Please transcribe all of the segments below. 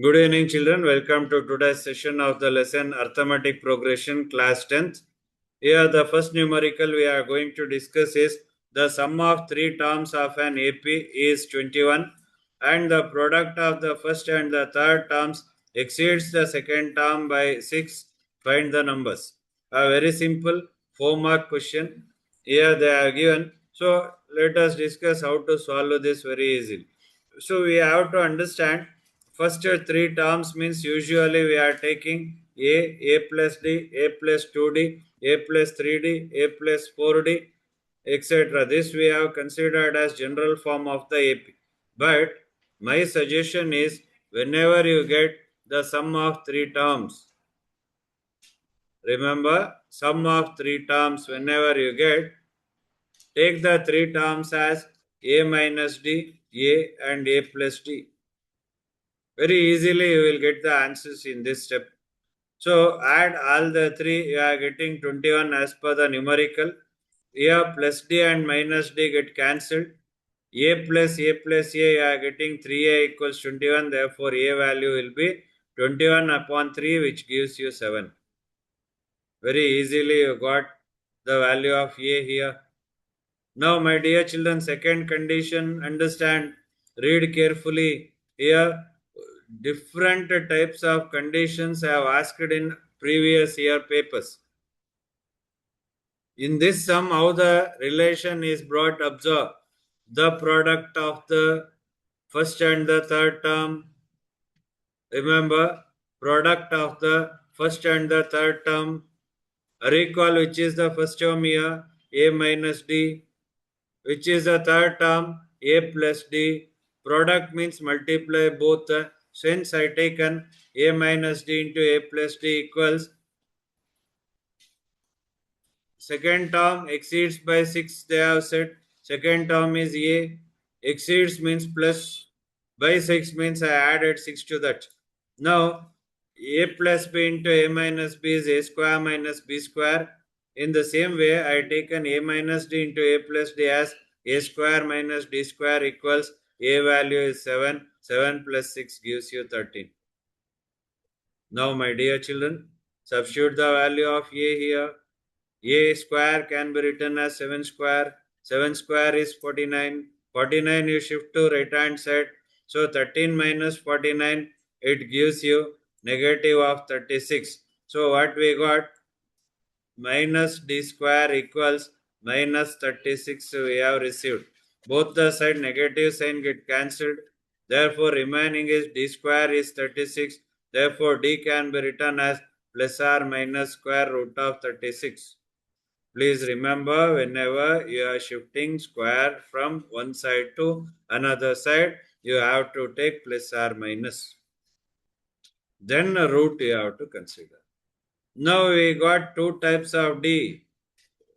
Good evening, children. Welcome to today's session of the lesson Arithmetic Progression, class 10th. Here, the first numerical we are going to discuss is the sum of three terms of an AP is 21, and the product of the first and the third terms exceeds the second term by 6. Find the numbers. A very simple 4-mark question. Here they are given. So, let us discuss how to solve this very easily. So we have to understand first three terms means usually we are taking A plus D, A plus 2D, A plus 3D, A plus 4D, etc. This we have considered as general form of the AP. But my suggestion is whenever you get the sum of three terms, remember sum of three terms whenever you get, take the three terms as A minus D, A and A plus D. Very easily you will get the answers in this step. So add all the three, you are getting 21 as per the numerical. Here plus D and minus D get cancelled. A plus A, you are getting 3A equals 21. Therefore A value will be 21 upon 3, which gives you 7. Very easily you got the value of A here. Now my dear children, second condition, understand, read carefully. Here different types of conditions I have asked in previous year papers. In this sum, how the relation is brought, observe the product of the first and the third term. Remember, product of the first and the third term. Recall which is the first term here, A minus D, which is the third term, A plus D. Product means multiply both. Since I taken A minus D into A plus D equals, second term exceeds by 6, they have said. Second term is A. Exceeds means plus, by 6 means I added 6 to that. Now, A plus B into A minus B is A square minus B square. In the same way, I taken A minus D into A plus D as A square minus D square equals A value is 7. 7 plus 6 gives you 13. Now, my dear children, substitute the value of A here. A square can be written as 7 square. 7 square is 49. 49 you shift to right hand side. So 13 minus 49, it gives you negative of 36. So what we got? Minus d square equals minus 36 we have received. Both the side negative sign get cancelled. Therefore remaining is d square is 36. Therefore d can be written as plus or minus square root of 36. Please remember, whenever you are shifting square from one side to another side, you have to take plus or minus. Then a root you have to consider. Now we got two types of D.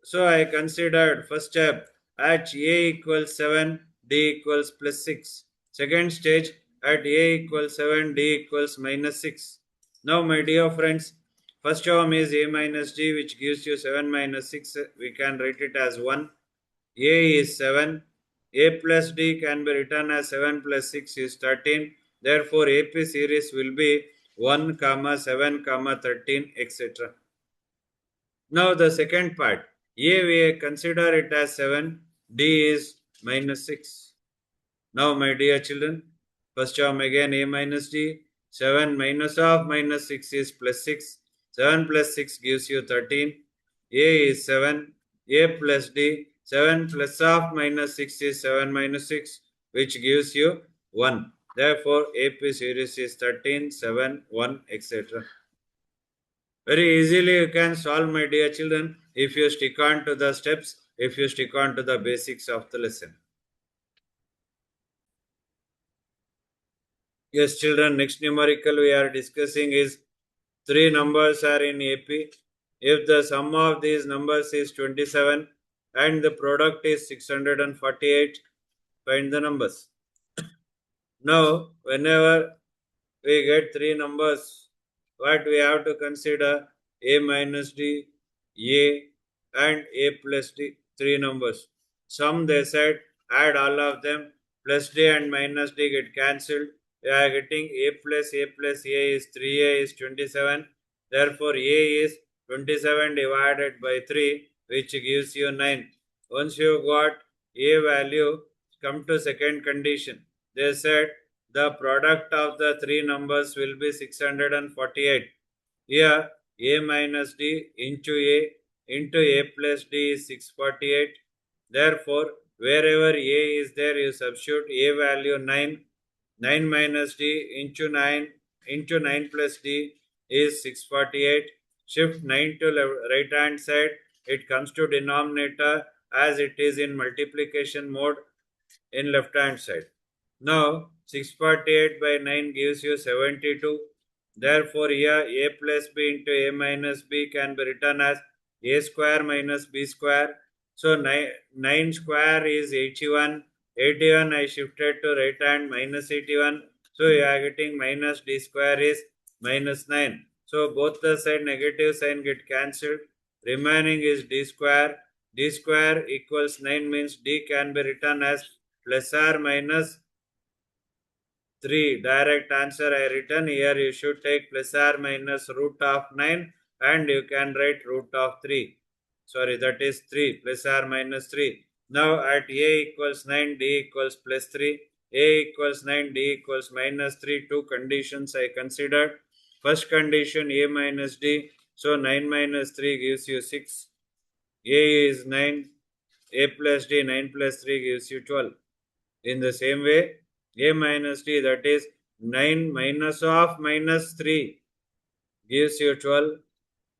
So I considered first step at A equals 7, D equals plus 6. Second stage at A equals 7, D equals minus 6. Now my dear friends, first term is A minus D, which gives you 7 minus 6. We can write it as 1. A is 7. A plus D can be written as 7 plus 6 is 13. Therefore AP series will be 1, 7, 13, etc. Now the second part. A we consider it as 7. D is minus 6. Now my dear children, first term again A minus D. 7 minus of minus 6 is plus 6. 7 plus 6 gives you 13. A is 7. A plus D. 7 plus of minus 6 is 7 minus 6, which gives you 1. Therefore AP series is 13, 7, 1, etc. Very easily you can solve, my dear children, if you stick on to the steps, if you stick on to the basics of the lesson. Yes, children, next numerical we are discussing is three numbers are in AP. If the sum of these numbers is 27 and the product is 648, find the numbers. Now, whenever we get three numbers, what we have to consider? A minus D, A and A plus D, three numbers. Sum they said, add all of them, plus D and minus D get cancelled. we are getting a plus a is 3a is 27. Therefore, a is 27 divided by 3, which gives you 9. Once you got a value, come to second condition. They said the product of the three numbers will be 648. Here, a minus d into a plus d is 648. Therefore, wherever a is there, you substitute a value 9. 9 minus d into 9 plus d is 648. Shift 9 to right hand side. It comes to denominator as it is in multiplication mode in left hand side. Now 648 by 9 gives you 72. Therefore here a plus b into a minus b can be written as a square minus b square. So 9 square is 81. 81 I shifted to right hand minus 81. So you are getting minus d square is minus 9. So both the side negative sign get cancelled. Remaining is d square. D square equals 9 means d can be written as plus or minus 3. Direct answer I written here. You should take plus or minus root of 9 and you can write root of 3. Sorry, that is 3 plus or minus 3. Now at a equals 9, d equals plus 3. A equals 9, d equals minus 3. Two conditions I considered. First condition a minus d. So 9 minus 3 gives you 6. A is 9. A plus d, 9 plus 3 gives you 12. In the same way, a minus d, that is 9 minus of minus 3 gives you 12.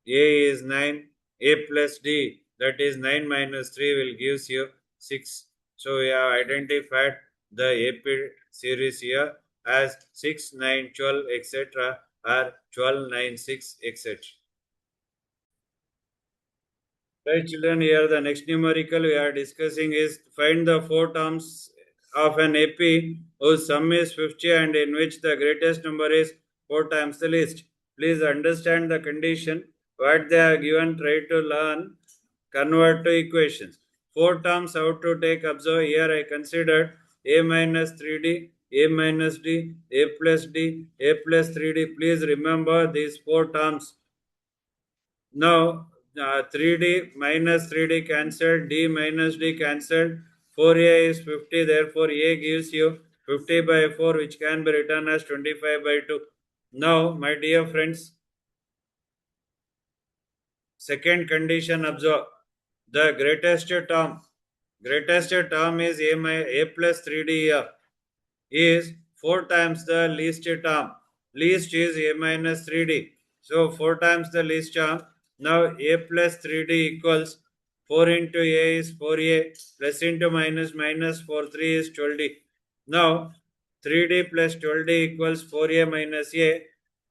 A is 9. A plus d, that is 9 minus 3 will gives you 6. So we have identified the AP series here as 6, 9, 12, etc. or 12, 9, 6, etc. Right, children, here the next numerical we are discussing is find the four terms of an AP whose sum is 50 and in which the greatest number is 4 times the least. Please understand the condition. What they are given, try to learn, convert to equations. Four terms how to take, observe. Here I considered a minus 3d, a minus d, a plus d, a plus 3d. Please remember these four terms. Now 3d minus 3d cancelled, d minus d cancelled, 4a is 50, therefore a gives you 50 by 4 which can be written as 25 by 2. Now my dear friends, second condition observe. The greatest term is a plus 3d here is 4 times the least term. Least is a minus 3d. So 4 times the least term. Now a plus 3d equals 4 into a is 4a plus into minus minus 4 3 is 12d. Now 3d plus 12d equals 4a minus a.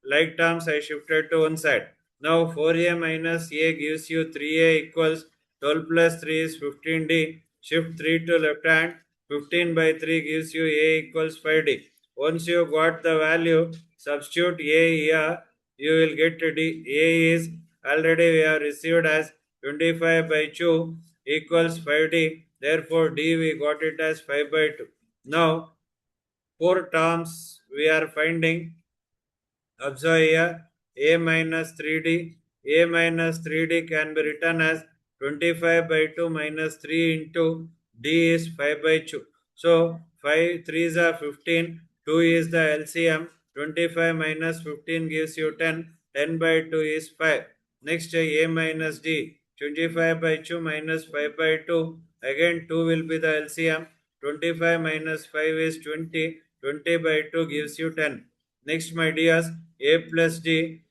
Like terms I shifted to one side. Now 4a minus a gives you 3a equals 12 plus 3 is 15d. Shift 3 to left hand. 15 by 3 gives you a equals 5d. Once you got the value, substitute a here, you will get d. A is already we have received as 25 by 2 equals 5d. Therefore, d we got it as 5 by 2. Now, four terms we are finding. Observe here, a minus 3d. A minus 3d can be written as 25 by 2 minus 3 into d is 5 by 2. So 5 3s are 15, 2 is the LCM, 25 minus 15 gives you 10, 10 by 2 is 5. Next a minus d, 25 by 2 minus 5 by 2, again 2 will be the LCM, 25 minus 5 is 20, 20 by 2 gives you 10. Next my dears, a plus d,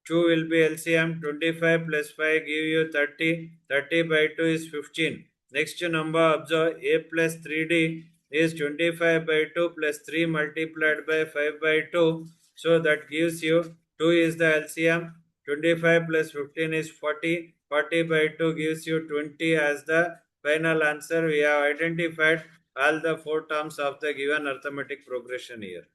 2 will be LCM, 25 plus 5 give you 30, 30 by 2 is 15. Next number observe, a plus 3d is 25 by 2 plus 3 multiplied by 5 by 2. So that gives you 2 is the LCM, 25 plus 15 is 40, 40 by 2 gives you 20 as the final answer. We have identified all the four terms of the given arithmetic progression here.